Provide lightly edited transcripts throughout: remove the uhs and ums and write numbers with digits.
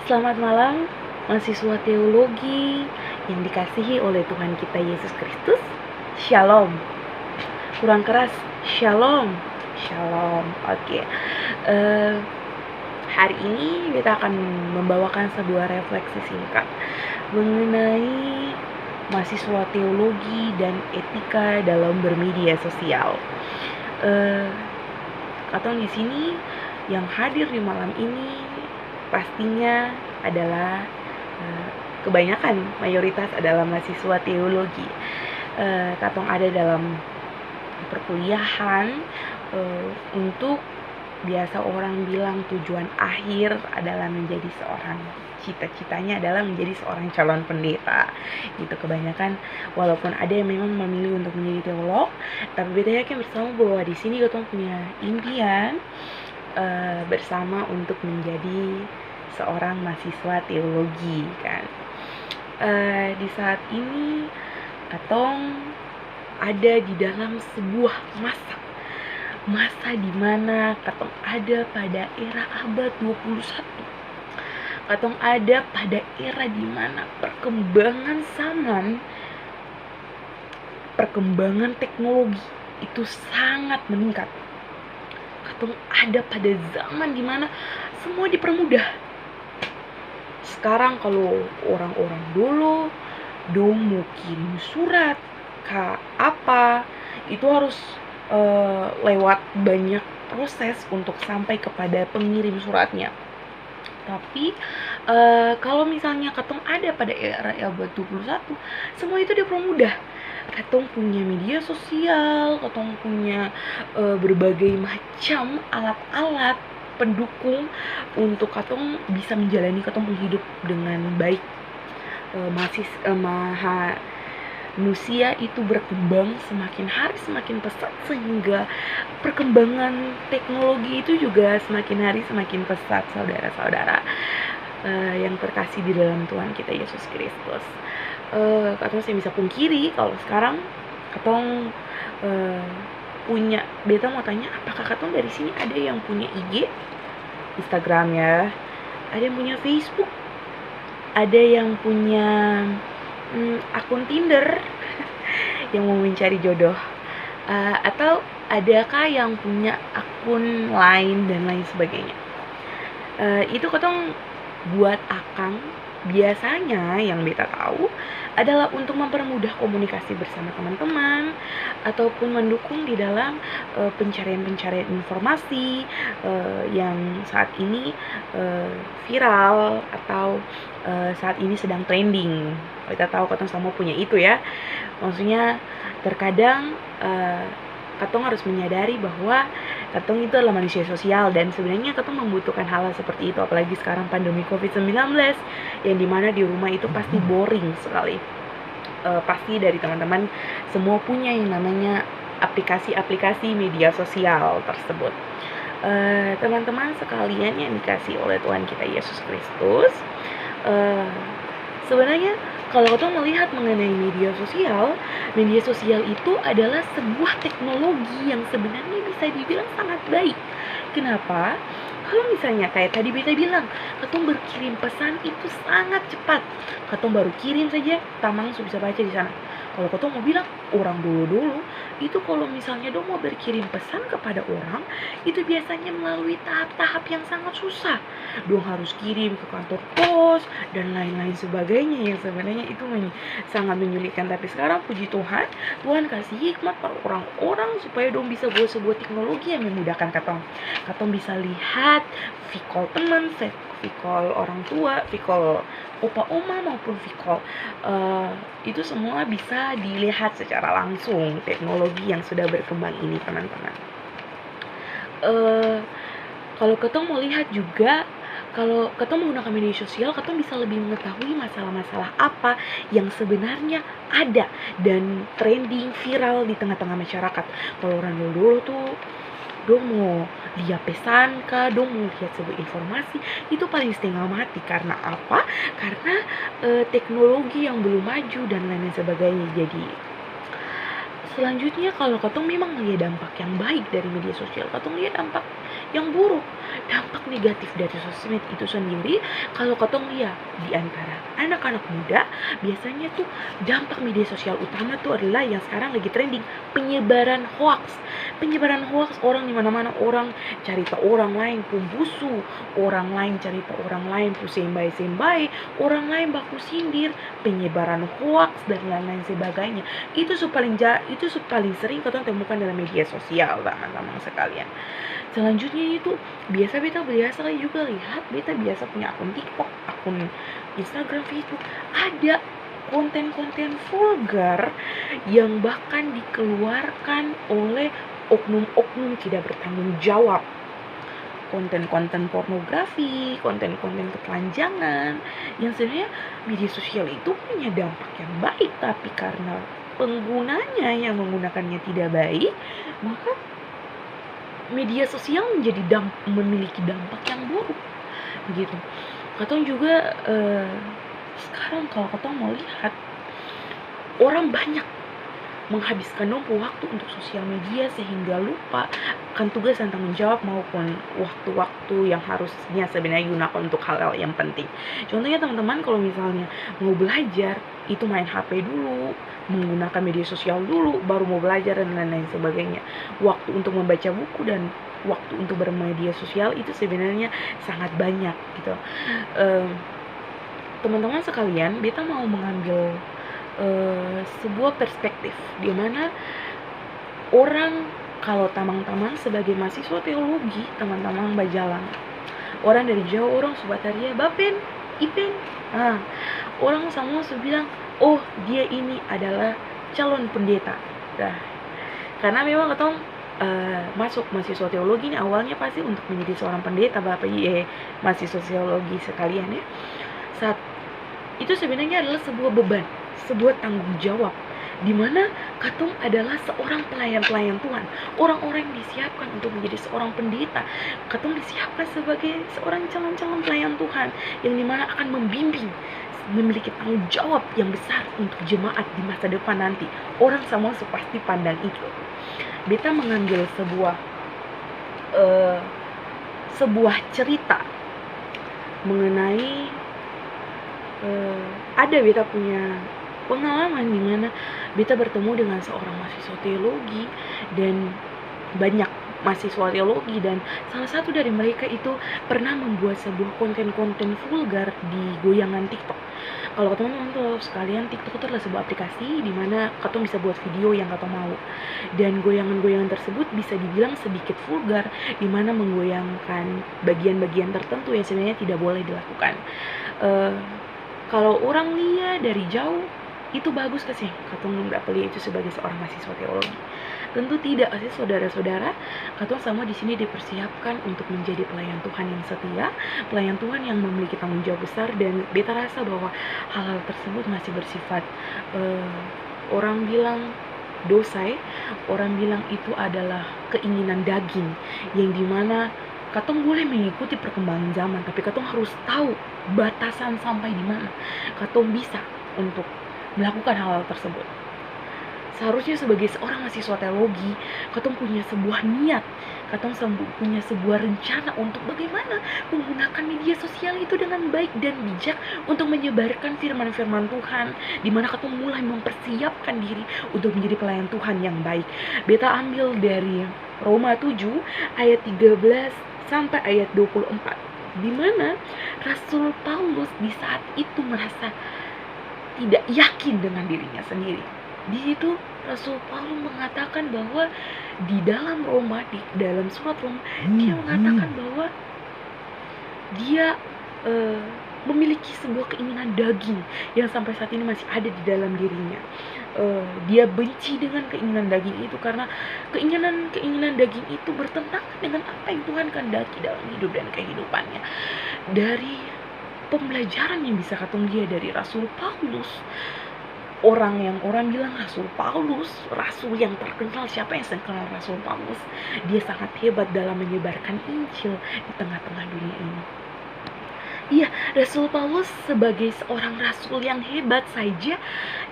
Selamat malam, mahasiswa teologi yang dikasihi oleh Tuhan kita Yesus Kristus. Shalom. Kurang keras. Shalom. Shalom. Oke. Hari ini kita akan membawakan sebuah refleksi singkat mengenai mahasiswa teologi dan etika dalam bermedia sosial. Katong di sini yang hadir di malam ini pastinya adalah kebanyakan mayoritas adalah mahasiswa teologi. Katong ada dalam perkuliahan untuk biasa orang bilang tujuan akhir adalah menjadi seorang, cita-citanya adalah menjadi seorang calon pendeta. Gitu kebanyakan, walaupun ada yang memang memilih untuk menjadi teolog, tapi beta yakin bersama bahwa di sini katong punya impian bersama untuk menjadi seorang mahasiswa teologi kan. Di saat ini katong ada di dalam sebuah masa di mana katong ada pada era abad 21. Katong ada pada era di mana perkembangan zaman, perkembangan teknologi itu sangat meningkat. Katong ada pada zaman di mana semua dipermudah. Sekarang kalau orang-orang dulu dong mau kirim surat ke apa, itu harus lewat banyak proses untuk sampai kepada pengirim suratnya. Tapi kalau misalnya katong ada pada era abad 21, semua itu dipermudah. Katong punya media sosial, katong punya berbagai macam alat-alat pendukung untuk katong bisa menjalani katong hidup dengan baik. Manusia itu berkembang semakin hari semakin pesat, sehingga perkembangan teknologi itu juga semakin hari semakin pesat, saudara-saudara yang terkasih di dalam Tuhan kita Yesus Kristus. Katong saya bisa pungkiri kalau sekarang katong punya, beta mau tanya, apakah katong dari sini ada yang punya IG, Instagram ya, ada yang punya Facebook, ada yang punya akun Tinder yang mau mencari jodoh, atau adakah yang punya akun lain dan lain sebagainya. Itu katong buat akang biasanya yang beta tahu adalah untuk mempermudah komunikasi bersama teman-teman ataupun mendukung di dalam pencarian informasi yang saat ini viral atau saat ini sedang trending. Kita tahu katong semua punya itu ya. Maksudnya terkadang katong harus menyadari bahwa katong itu adalah manusia sosial, dan sebenarnya katong membutuhkan hal seperti itu, apalagi sekarang pandemi COVID-19 yang dimana di rumah itu pasti boring sekali. Pasti dari teman-teman semua punya yang namanya aplikasi-aplikasi media sosial tersebut. Teman-teman sekalian yang dikasih oleh Tuhan kita Yesus Kristus, sebenarnya kalau kita melihat mengenai media sosial itu adalah sebuah teknologi yang sebenarnya bisa dibilang sangat baik. Kenapa? Kalau misalnya kayak tadi beta bilang, katong berkirim pesan itu sangat cepat. Katong baru kirim saja, tamang sudah bisa baca di sana. Kalau katong mau bilang, orang dulu itu kalau misalnya dong mau berkirim pesan kepada orang, itu biasanya melalui tahap-tahap yang sangat susah. Dong harus kirim ke kantor pos dan lain-lain sebagainya, yang sebenarnya itu sangat menyulitkan. Tapi sekarang puji Tuhan, Tuhan kasih hikmat pada orang-orang supaya dong bisa buat sebuah teknologi yang memudahkan katong. Katong bisa lihat vikol teman, vikol orang tua, vikol opa oma maupun vikol itu semua bisa dilihat secara langsung, teknologi yang sudah berkembang ini teman-teman. Kalau katong mau lihat juga, kalau katong menggunakan media sosial, katong bisa lebih mengetahui masalah-masalah apa yang sebenarnya ada dan trending viral di tengah-tengah masyarakat. Kalau orang dulu tuh dong mau lihat pesan kah, dong mau lihat sebuah informasi, itu paling setengah mati. Karena apa? Karena teknologi yang belum maju dan lain sebagainya. Jadi selanjutnya, kalau katong memang melihat dampak yang baik dari media sosial, katong lihat dampak yang buruk. Dampak negatif dari sosmed itu sendiri, kalau katong lihat di antara anak-anak muda, biasanya tuh dampak media sosial utama tuh adalah yang sekarang lagi trending, penyebaran hoax. Penyebaran hoax, orang di mana-mana orang cerita orang lain pembusu, orang lain cerita orang lain sembai-sembai, orang lain baku sindir, penyebaran hoax dan lain-lain sebagainya. Itu paling sering kita temukan dalam media sosial, teman-teman sekalian. Selanjutnya itu biasa juga lihat, beta biasa punya akun TikTok, akun Instagram, Facebook, ada konten-konten vulgar yang bahkan dikeluarkan oleh oknum-oknum tidak bertanggung jawab. Konten-konten pornografi, konten-konten ketelanjangan, yang sebenarnya media sosial itu punya dampak yang baik, tapi karena penggunanya yang menggunakannya tidak baik, maka media sosial memiliki dampak yang buruk begitu. Katong juga sekarang kalau katong mau lihat, orang banyak menghabiskan waktu untuk sosial media sehingga lupa akan tugas dan tanggung jawab maupun waktu-waktu yang harusnya sebenarnya gunakan untuk hal-hal yang penting. Contohnya teman-teman kalau misalnya mau belajar, itu main HP dulu, menggunakan media sosial dulu, baru mau belajar dan lain-lain sebagainya. Waktu untuk membaca buku dan waktu untuk bermedia sosial itu sebenarnya sangat banyak gitu. Teman-teman sekalian, beta mau mengambil sebuah perspektif di mana orang, kalau tamang-tamang sebagai mahasiswa teologi, teman-teman berjalan, orang dari jauh orang subataria Bapen, Ipen, orang semua bilang, oh dia ini adalah calon pendeta. Nah, karena memang katong masuk mahasiswa teologi ini awalnya pasti untuk menjadi seorang pendeta, Bapak mahasiswa teologi sekalian ya. Saat itu sebenarnya adalah sebuah beban, sebuah tanggung jawab, di mana katong adalah seorang pelayan-pelayan Tuhan. Orang-orang yang disiapkan untuk menjadi seorang pendeta, katong disiapkan sebagai seorang calon-calon pelayan Tuhan yang dimana akan membimbing, memiliki tanggung jawab yang besar untuk jemaat di masa depan nanti. Orang semua pasti pandang itu. Beta mengambil sebuah cerita mengenai ada beta punya pengalaman di mana beta bertemu dengan seorang mahasiswa teologi dan banyak mahasiswa teologi, dan salah satu dari mereka itu pernah membuat sebuah konten-konten vulgar di goyangan TikTok. Kalau teman-teman tuh sekalian, TikTok itu adalah sebuah aplikasi di mana katong bisa buat video yang katong mau, dan goyangan-goyangan tersebut bisa dibilang sedikit vulgar, di mana menggoyangkan bagian-bagian tertentu yang sebenarnya tidak boleh dilakukan. Kalau orang lihat dari jauh, itu bagus gak sih katong nggak pilih itu sebagai seorang mahasiswa teologi? Tentu tidak sih saudara-saudara. Katong sama di sini dipersiapkan untuk menjadi pelayan Tuhan yang setia, pelayan Tuhan yang memiliki tanggung jawab besar, dan beta rasa bahwa hal-hal tersebut masih bersifat orang bilang dosa, orang bilang itu adalah keinginan daging, yang dimana katong boleh mengikuti perkembangan zaman, tapi katong harus tahu batasan sampai di mana katong bisa untuk melakukan hal-hal tersebut. Seharusnya sebagai seorang mahasiswa teologi, katong punya sebuah niat, katong punya sebuah rencana untuk bagaimana menggunakan media sosial itu dengan baik dan bijak untuk menyebarkan firman-firman Tuhan, di mana katong mulai mempersiapkan diri untuk menjadi pelayan Tuhan yang baik. Beta ambil dari Roma 7 ayat 13 sampai ayat 24, di mana Rasul Paulus di saat itu merasa tidak yakin dengan dirinya sendiri. Di situ Rasul Paulus mengatakan bahwa di dalam surat Roma, dia mengatakan bahwa dia memiliki sebuah keinginan daging yang sampai saat ini masih ada di dalam dirinya. Dia benci dengan keinginan daging itu karena keinginan daging itu bertentangan dengan apa yang Tuhan kehendaki dalam hidup dan kehidupannya. Dari pembelajaran yang bisa katong lihat dari Rasul Paulus, orang bilang Rasul Paulus, rasul yang terkenal. Siapa yang kenal Rasul Paulus? Dia sangat hebat dalam menyebarkan Injil di tengah-tengah dunia ini. Iya, Rasul Paulus sebagai seorang rasul yang hebat saja,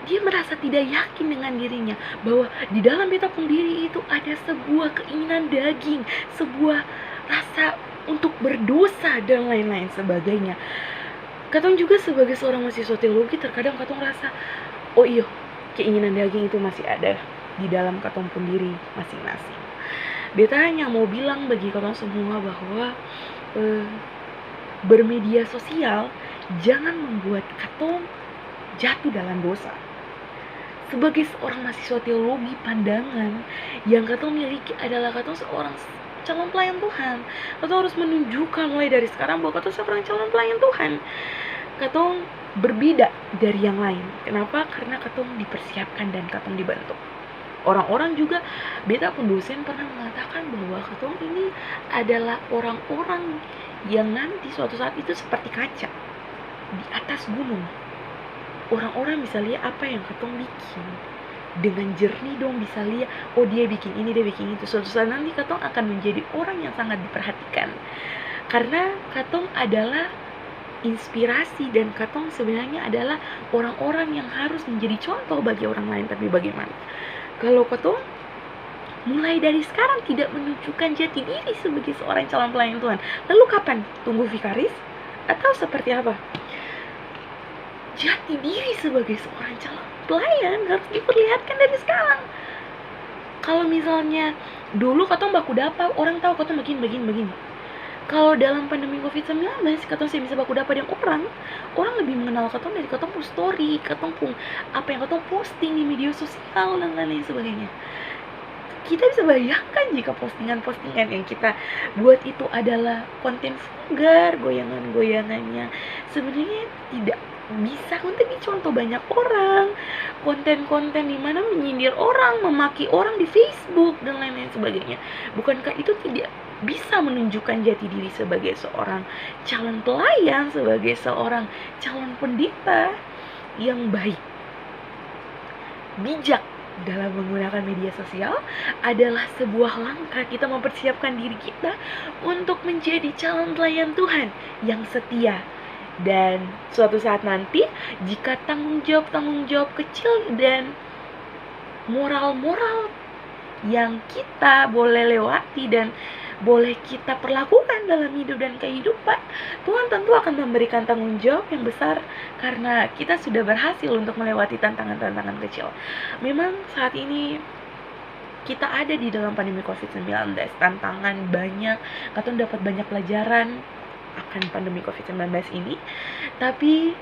dia merasa tidak yakin dengan dirinya, bahwa di dalam beta pun diri itu ada sebuah keinginan daging, sebuah rasa untuk berdosa dan lain-lain sebagainya. Katong juga sebagai seorang mahasiswa teologi terkadang katong rasa, oh iya, keinginan daging itu masih ada di dalam katong pun diri masing-masing. Beta hanya mau bilang bagi katong semua bahwa bermedia sosial jangan membuat katong jatuh dalam dosa. Sebagai seorang mahasiswa teologi, pandangan yang katong miliki adalah katong seorang calon pelayan Tuhan. Katong harus menunjukkan mulai dari sekarang bahwa katong seorang calon pelayan Tuhan. Katong berbeda dari yang lain. Kenapa? Karena katong dipersiapkan dan katong dibentuk. Orang-orang juga, beta pun dosen pernah mengatakan bahwa katong ini adalah orang-orang yang nanti suatu saat itu seperti kaca di atas gunung. Orang-orang bisa lihat apa yang katong bikin dengan jernih dong, bisa lihat, oh dia bikin ini, dia bikin itu. Suatu saat nanti katong akan menjadi orang yang sangat diperhatikan, karena katong adalah inspirasi dan katong sebenarnya adalah orang-orang yang harus menjadi contoh bagi orang lain. Tapi bagaimana kalau katong mulai dari sekarang tidak menunjukkan jati diri sebagai seorang calon pelayan Tuhan? Lalu kapan? Tunggu vikaris? Atau seperti apa? Jati diri sebagai seorang calon pelayan harus diperlihatkan dari sekarang. Kalau misalnya dulu katong baku dapa, orang tahu katong begini. Kalau dalam pandemi COVID-19, katong saya bisa baku dapa dengan orang lebih mengenal katong dari katong pun story, katong pun apa yang katong posting di media sosial dan lain-lain sebagainya. Kita bisa bayangkan jika postingan-postingan yang kita buat itu adalah konten vulgar, goyangan-goyangannya sebenarnya tidak bisa untuk dicontoh banyak orang, konten-konten di mana menyindir orang, memaki orang di Facebook dan lain-lain sebagainya. Bukankah itu tidak bisa menunjukkan jati diri sebagai seorang calon pelayan, sebagai seorang calon pendeta yang baik? Bijak dalam menggunakan media sosial adalah sebuah langkah kita mempersiapkan diri kita untuk menjadi calon pelayan Tuhan yang setia. Dan suatu saat nanti, jika tanggung jawab kecil dan moral-moral yang kita boleh lewati dan boleh kita perlakukan dalam hidup dan kehidupan, Tuhan tentu akan memberikan tanggung jawab yang besar karena kita sudah berhasil untuk melewati tantangan-tantangan kecil. Memang saat ini kita ada di dalam pandemi COVID-19, tantangan banyak, katong dapat banyak pelajaran akan pandemi COVID-19 ini. Tapi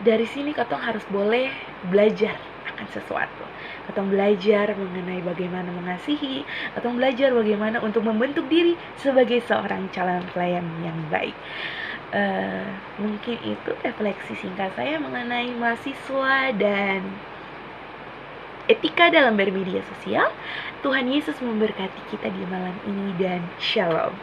dari sini katong harus boleh belajar akan sesuatu. Katong belajar mengenai bagaimana mengasihi, katong belajar bagaimana untuk membentuk diri sebagai seorang calon pelayan yang baik. Mungkin itu refleksi singkat saya mengenai mahasiswa dan etika dalam bermedia sosial. Tuhan Yesus memberkati kita di malam ini dan shalom.